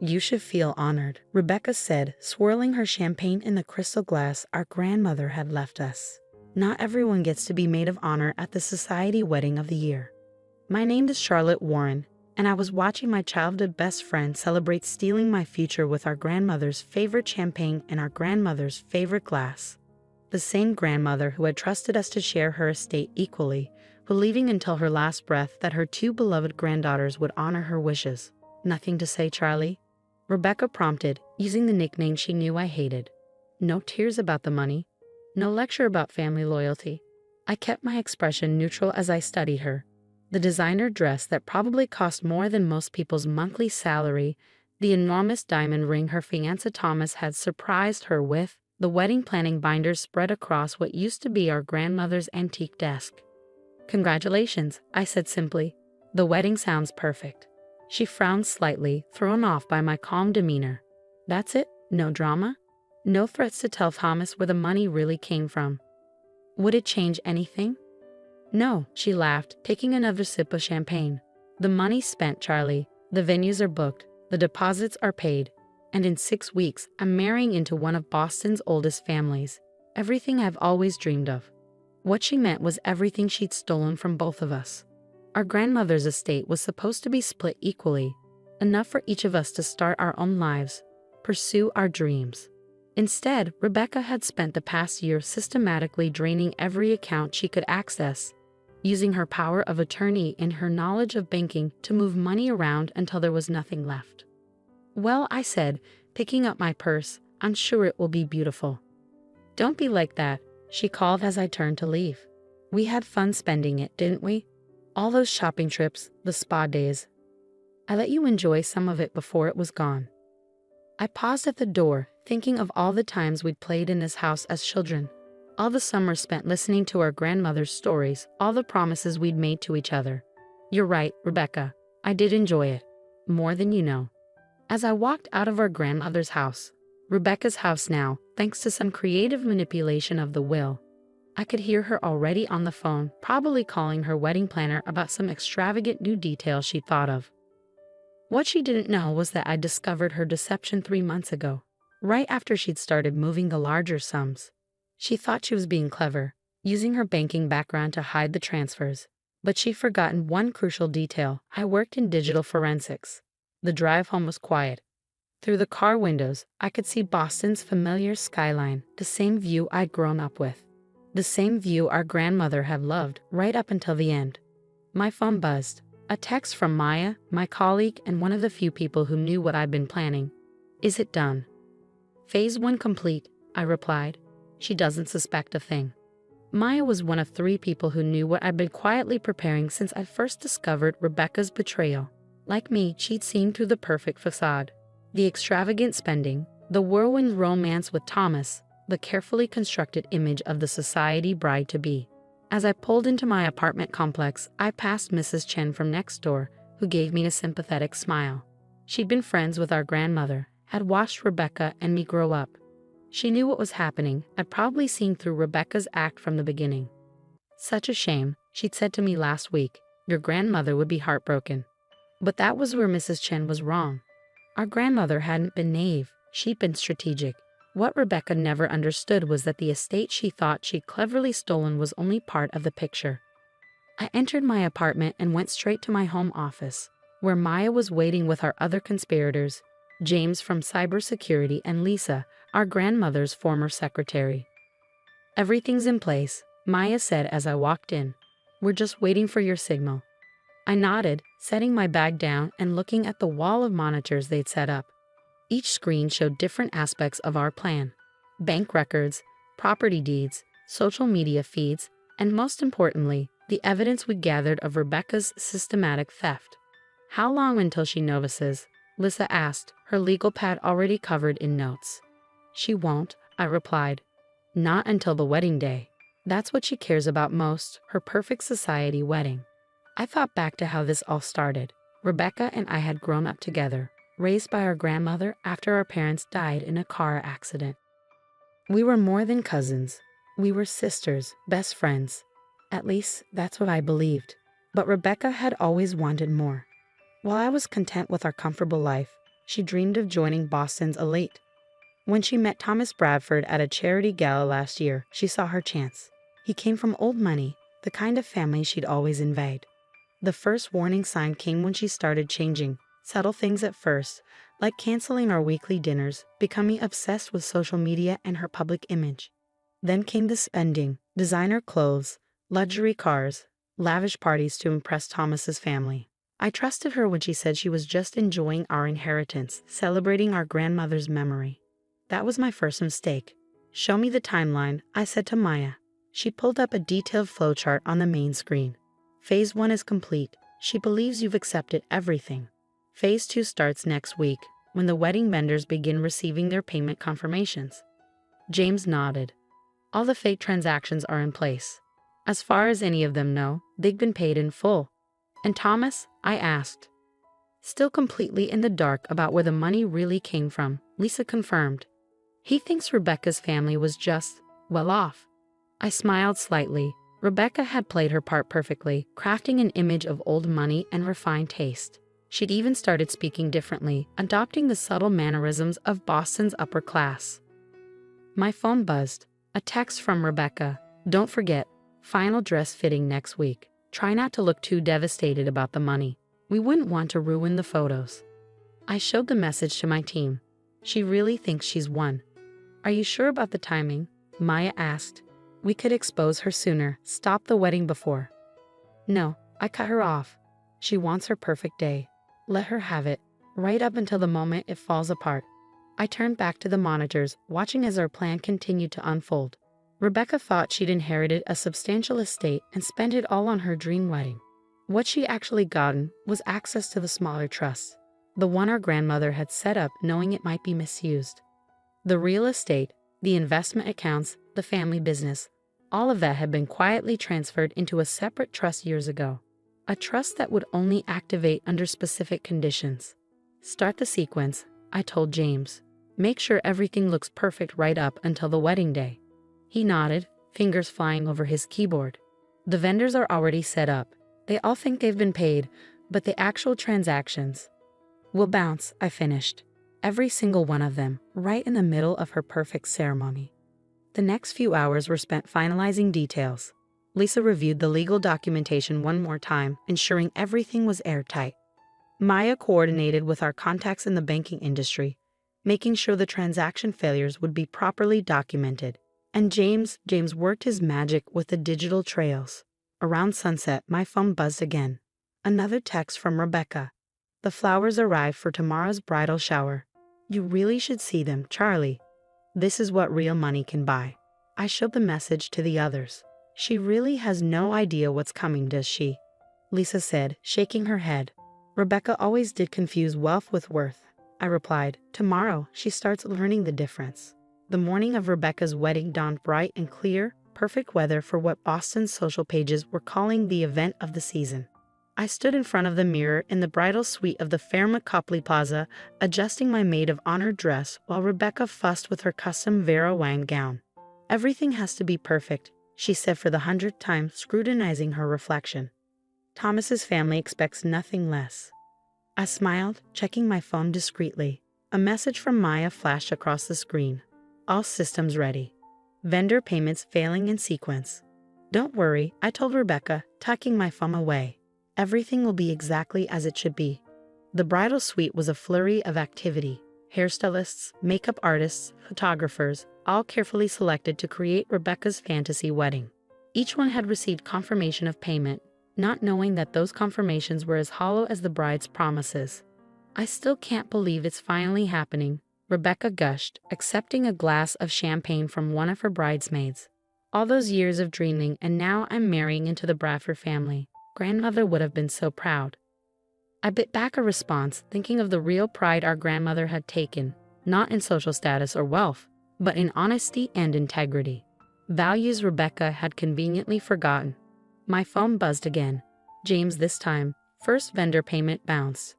You should feel honored, Rebecca said, swirling her champagne in the crystal glass our grandmother had left us. Not everyone gets to be maid of honor at the society wedding of the year. My name is Charlotte Warren, and I was watching my childhood best friend celebrate stealing my future with our grandmother's favorite champagne and our grandmother's favorite glass. The same grandmother who had trusted us to share her estate equally, believing until her last breath that her two beloved granddaughters would honor her wishes. Nothing to say, Charlie? Rebecca prompted, using the nickname she knew I hated. No tears about the money. No lecture about family loyalty. I kept my expression neutral as I studied her. The designer dress that probably cost more than most people's monthly salary, the enormous diamond ring her fiancé Thomas had surprised her with, the wedding planning binders spread across what used to be our grandmother's antique desk. Congratulations, I said simply. The wedding sounds perfect. She frowned slightly, thrown off by my calm demeanor. That's it? No drama? No threats to tell Thomas where the money really came from? Would it change anything? No, she laughed, taking another sip of champagne. The money's spent, Charlie. The venues are booked. The deposits are paid. And in 6 weeks, I'm marrying into one of Boston's oldest families. Everything I've always dreamed of. What she meant was everything she'd stolen from both of us. Our grandmother's estate was supposed to be split equally, enough for each of us to start our own lives, pursue our dreams. Instead, Rebecca had spent the past year systematically draining every account she could access, using her power of attorney and her knowledge of banking to move money around until there was nothing left. Well, I said, picking up my purse, I'm sure it will be beautiful. Don't be like that, she called as I turned to leave. We had fun spending it, didn't we? All those shopping trips, the spa days. I let you enjoy some of it before it was gone. I paused at the door, thinking of all the times we'd played in this house as children. All the summers spent listening to our grandmother's stories, all the promises we'd made to each other. You're right, Rebecca. I did enjoy it. More than you know. As I walked out of our grandmother's house, Rebecca's house now, thanks to some creative manipulation of the will, I could hear her already on the phone, probably calling her wedding planner about some extravagant new detail she thought of. What she didn't know was that I'd discovered her deception 3 months ago, right after she'd started moving the larger sums. She thought she was being clever, using her banking background to hide the transfers. But she'd forgotten one crucial detail. I worked in digital forensics. The drive home was quiet. Through the car windows, I could see Boston's familiar skyline, the same view I'd grown up with. The same view our grandmother had loved right up until the end. My phone buzzed. A text from Maya, my colleague and one of the few people who knew what I'd been planning. Is it done? Phase 1 complete, I replied. She doesn't suspect a thing. Maya was one of 3 people who knew what I'd been quietly preparing since I first discovered Rebecca's betrayal. Like me, she'd seen through the perfect facade. The extravagant spending, the whirlwind romance with Thomas, the carefully constructed image of the society bride-to-be. As I pulled into my apartment complex, I passed Mrs. Chen from next door, who gave me a sympathetic smile. She'd been friends with our grandmother, had watched Rebecca and me grow up. She knew what was happening. I'd probably seen through Rebecca's act from the beginning. Such a shame, she'd said to me last week. Your grandmother would be heartbroken. But that was where Mrs. Chen was wrong. Our grandmother hadn't been naive, she'd been strategic. What Rebecca never understood was that the estate she thought she'd cleverly stolen was only part of the picture. I entered my apartment and went straight to my home office, where Maya was waiting with our other conspirators, James from cybersecurity and Lisa, our grandmother's former secretary. Everything's in place, Maya said as I walked in. We're just waiting for your signal. I nodded, setting my bag down and looking at the wall of monitors they'd set up. Each screen showed different aspects of our plan. Bank records, property deeds, social media feeds, and most importantly, the evidence we gathered of Rebecca's systematic theft. How long until she notices? Lisa asked, her legal pad already covered in notes. She won't, I replied. Not until the wedding day. That's what she cares about most, her perfect society wedding. I thought back to how this all started. Rebecca and I had grown up together, raised by our grandmother after our parents died in a car accident. We were more than cousins. We were sisters, best friends. At least, that's what I believed. But Rebecca had always wanted more. While I was content with our comfortable life, She dreamed of joining Boston's elite. When she met Thomas Bradford at a charity gala last year, she saw her chance. He came from old money, the kind of family she'd always envied. The first warning sign came when she started changing, subtle things at first, like canceling our weekly dinners, becoming obsessed with social media and her public image. Then came the spending, designer clothes, luxury cars, lavish parties to impress Thomas's family. I trusted her when she said she was just enjoying our inheritance, celebrating our grandmother's memory. That was my first mistake. Show me the timeline, I said to Maya. She pulled up a detailed flowchart on the main screen. Phase 1 is complete. She believes you've accepted everything. Phase 2 starts next week, when the wedding vendors begin receiving their payment confirmations. James nodded. All the fake transactions are in place. As far as any of them know, they've been paid in full. And Thomas? I asked. Still completely in the dark about where the money really came from, Lisa confirmed. He thinks Rebecca's family was just, well off. I smiled slightly. Rebecca had played her part perfectly, crafting an image of old money and refined taste. She'd even started speaking differently, adopting the subtle mannerisms of Boston's upper class. My phone buzzed. A text from Rebecca. Don't forget, final dress fitting next week. Try not to look too devastated about the money. We wouldn't want to ruin the photos. I showed the message to my team. She really thinks she's won. Are you sure about the timing? Maya asked. We could expose her sooner, stop the wedding before. No, I cut her off. She wants her perfect day. Let her have it, right up until the moment it falls apart. I turned back to the monitors, watching as our plan continued to unfold. Rebecca thought she'd inherited a substantial estate and spent it all on her dream wedding. What she actually gotten was access to the smaller trusts, the one our grandmother had set up knowing it might be misused. The real estate, the investment accounts, the family business, all of that had been quietly transferred into a separate trust years ago. A trust that would only activate under specific conditions. Start the sequence, I told James. Make sure everything looks perfect right up until the wedding day. He nodded, fingers flying over his keyboard. The vendors are already set up. They all think they've been paid, but the actual transactions will bounce, I finished. Every single one of them, right in the middle of her perfect ceremony. The next few hours were spent finalizing details. Lisa reviewed the legal documentation one more time, ensuring everything was airtight. Maya coordinated with our contacts in the banking industry, making sure the transaction failures would be properly documented. And James worked his magic with the digital trails. Around sunset, my phone buzzed again. Another text from Rebecca. The flowers arrived for tomorrow's bridal shower. You really should see them, Charlie. This is what real money can buy. I showed the message to the others. She really has no idea what's coming, does she? Lisa said, shaking her head. Rebecca always did confuse wealth with worth. I replied, tomorrow she starts learning the difference. The morning of Rebecca's wedding dawned bright and clear, perfect weather for what Boston's social pages were calling the event of the season. I stood in front of the mirror in the bridal suite of the Fairmont Copley Plaza, adjusting my maid of honor dress while Rebecca fussed with her custom Vera Wang gown. Everything has to be perfect, she said for the 100th time, scrutinizing her reflection. Thomas's family expects nothing less. I smiled, checking my phone discreetly. A message from Maya flashed across the screen. All systems ready. Vendor payments failing in sequence. Don't worry, I told Rebecca, tucking my phone away. Everything will be exactly as it should be. The bridal suite was a flurry of activity. Hairstylists, makeup artists, photographers, all carefully selected to create Rebecca's fantasy wedding. Each one had received confirmation of payment, not knowing that those confirmations were as hollow as the bride's promises. I still can't believe it's finally happening, Rebecca gushed, accepting a glass of champagne from one of her bridesmaids. All those years of dreaming, and now I'm marrying into the Bradford family. Grandmother would have been so proud. I bit back a response, thinking of the real pride our grandmother had taken, not in social status or wealth, but in honesty and integrity. Values Rebecca had conveniently forgotten. My phone buzzed again. James this time. First vendor payment bounced.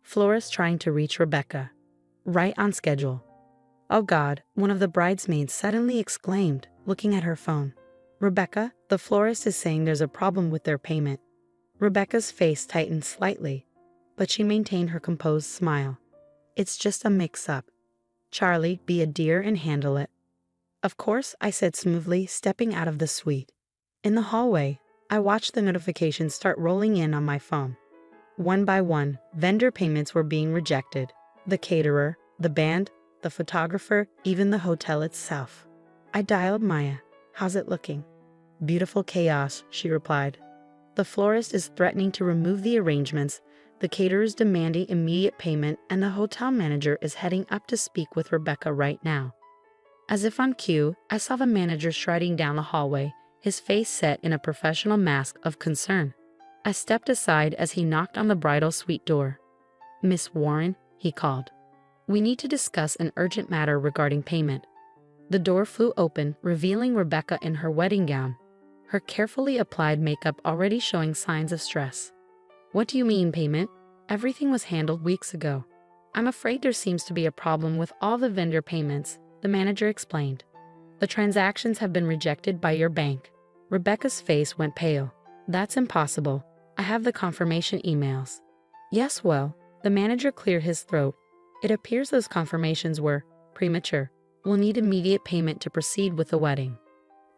Florist trying to reach Rebecca. Right on schedule. Oh God, one of the bridesmaids suddenly exclaimed, looking at her phone. Rebecca, the florist is saying there's a problem with their payment. Rebecca's face tightened slightly, but she maintained her composed smile. It's just a mix-up. Charlie, be a dear and handle it. Of course, I said smoothly, stepping out of the suite. In the hallway, I watched the notifications start rolling in on my phone. One by one, vendor payments were being rejected. The caterer, the band, the photographer, even the hotel itself. I dialed Maya. How's it looking? Beautiful chaos, she replied. The florist is threatening to remove the arrangements, the caterer is demanding immediate payment, and the hotel manager is heading up to speak with Rebecca right now. As if on cue, I saw the manager striding down the hallway, his face set in a professional mask of concern. I stepped aside as he knocked on the bridal suite door. Miss Warren, he called. We need to discuss an urgent matter regarding payment. The door flew open, revealing Rebecca in her wedding gown, her carefully applied makeup already showing signs of stress. What do you mean, payment? Everything was handled weeks ago. I'm afraid there seems to be a problem with all the vendor payments, the manager explained. The transactions have been rejected by your bank. Rebecca's face went pale. That's impossible. I have the confirmation emails. Yes, well, the manager cleared his throat. It appears those confirmations were premature. We'll need immediate payment to proceed with the wedding.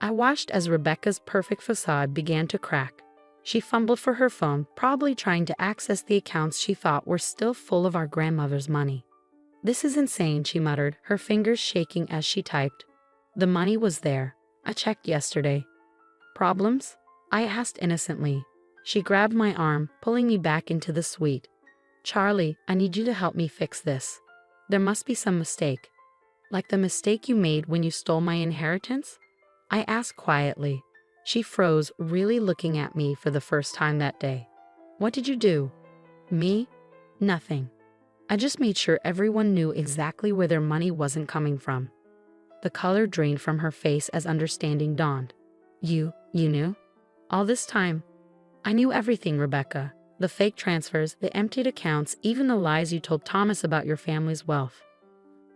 I watched as Rebecca's perfect facade began to crack. She fumbled for her phone, probably trying to access the accounts she thought were still full of our grandmother's money. This is insane, she muttered, her fingers shaking as she typed. The money was there. I checked yesterday. Problems? I asked innocently. She grabbed my arm, pulling me back into the suite. Charlie, I need you to help me fix this. There must be some mistake. Like the mistake you made when you stole my inheritance? I asked quietly. She froze, really looking at me for the first time that day. What did you do? Me? Nothing. I just made sure everyone knew exactly where their money wasn't coming from. The color drained from her face as understanding dawned. You knew? All this time? I knew everything, Rebecca. The fake transfers, the emptied accounts, even the lies you told Thomas about your family's wealth.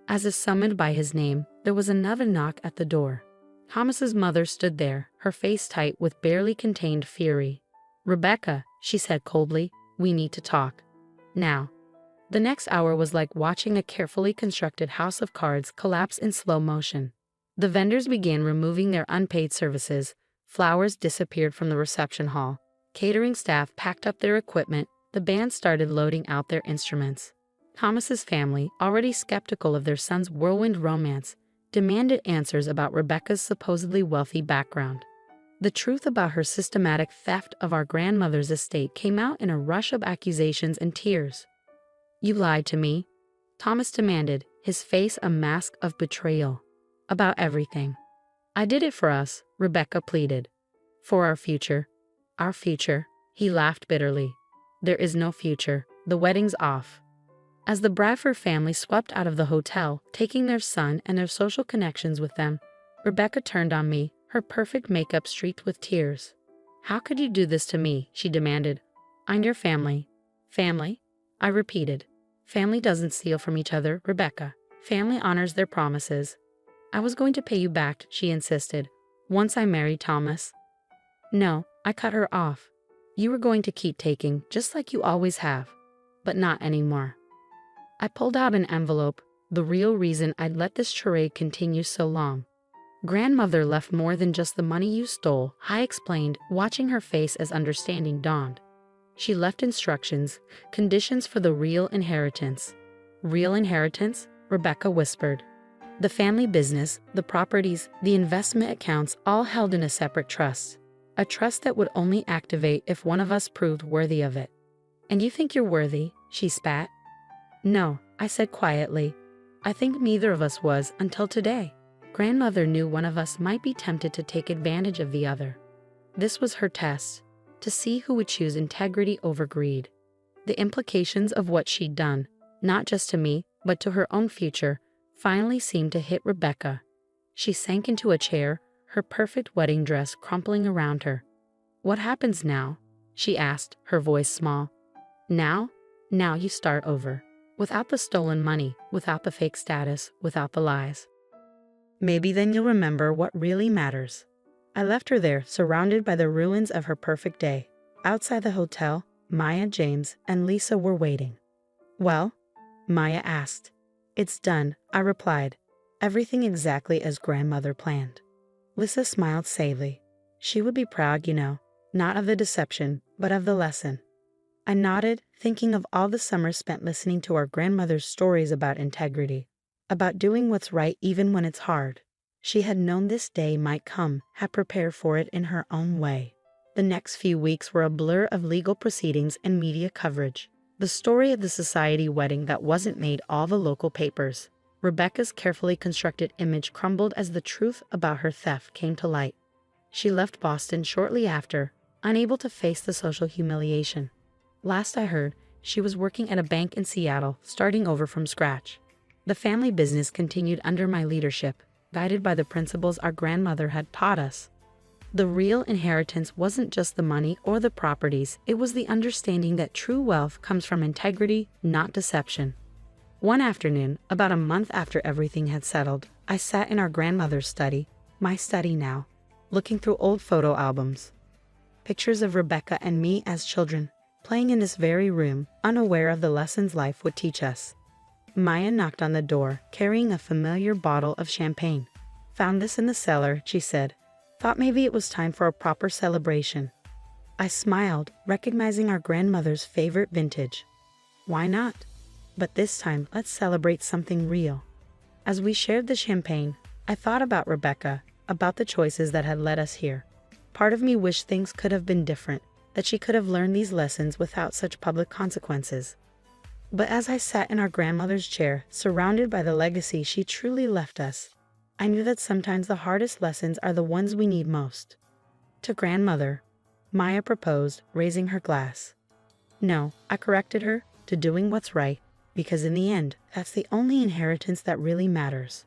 As if summoned by his name, there was another knock at the door. Thomas's mother stood there, her face tight with barely contained fury. Rebecca, she said coldly, we need to talk. Now. The next hour was like watching a carefully constructed house of cards collapse in slow motion. The vendors began removing their unpaid services, flowers disappeared from the reception hall, catering staff packed up their equipment, the band started loading out their instruments. Thomas's family, already skeptical of their son's whirlwind romance, demanded answers about Rebecca's supposedly wealthy background. The truth about her systematic theft of our grandmother's estate came out in a rush of accusations and tears. You lied to me, Thomas demanded, his face a mask of betrayal. About everything. I did it for us, Rebecca pleaded. For our future. Our future, he laughed bitterly. There is no future, the wedding's off. As the Bradford family swept out of the hotel, taking their son and their social connections with them, Rebecca turned on me, her perfect makeup streaked with tears. How could you do this to me? She demanded. I'm your family. Family? I repeated. Family doesn't steal from each other, Rebecca. Family honors their promises. I was going to pay you back, she insisted, once I married Thomas. No, I cut her off. You were going to keep taking, just like you always have. But not anymore. I pulled out an envelope, the real reason I'd let this charade continue so long. Grandmother left more than just the money you stole, I explained, watching her face as understanding dawned. She left instructions, conditions for the real inheritance. Real inheritance? Rebecca whispered. The family business, the properties, the investment accounts, all held in a separate trust. A trust that would only activate if one of us proved worthy of it. And you think you're worthy? She spat. No, I said quietly. I think neither of us was until today. Grandmother knew one of us might be tempted to take advantage of the other. This was her test, to see who would choose integrity over greed. The implications of what she'd done, not just to me, but to her own future, finally seemed to hit Rebecca. She sank into a chair, her perfect wedding dress crumpling around her. What happens now? She asked, her voice small. Now? Now you start over. Without the stolen money, without the fake status, without the lies. Maybe then you'll remember what really matters. I left her there, surrounded by the ruins of her perfect day. Outside the hotel, Maya, James, and Lisa were waiting. Well? Maya asked. It's done, I replied. Everything exactly as grandmother planned. Lisa smiled sadly. She would be proud, not of the deception, but of the lesson. I nodded, thinking of all the summers spent listening to our grandmother's stories about integrity, about doing what's right even when it's hard. She had known this day might come, had prepared for it in her own way. The next few weeks were a blur of legal proceedings and media coverage. The story of the society wedding that wasn't made all the local papers. Rebecca's carefully constructed image crumbled as the truth about her theft came to light. She left Boston shortly after, unable to face the social humiliation. Last I heard, she was working at a bank in Seattle, starting over from scratch. The family business continued under my leadership, guided by the principles our grandmother had taught us. The real inheritance wasn't just the money or the properties, it was the understanding that true wealth comes from integrity, not deception. One afternoon, about a month after everything had settled, I sat in our grandmother's study, my study now, looking through old photo albums. Pictures of Rebecca and me as children, playing in this very room, unaware of the lessons life would teach us. Maya knocked on the door, carrying a familiar bottle of champagne. Found this in the cellar, she said. Thought maybe it was time for a proper celebration. I smiled, recognizing our grandmother's favorite vintage. Why not? But this time, let's celebrate something real. As we shared the champagne, I thought about Rebecca, about the choices that had led us here. Part of me wished things could have been different, that she could have learned these lessons without such public consequences. But as I sat in our grandmother's chair, surrounded by the legacy she truly left us, I knew that sometimes the hardest lessons are the ones we need most. To grandmother, Maya proposed, raising her glass. No, I corrected her, to doing what's right, because in the end, that's the only inheritance that really matters.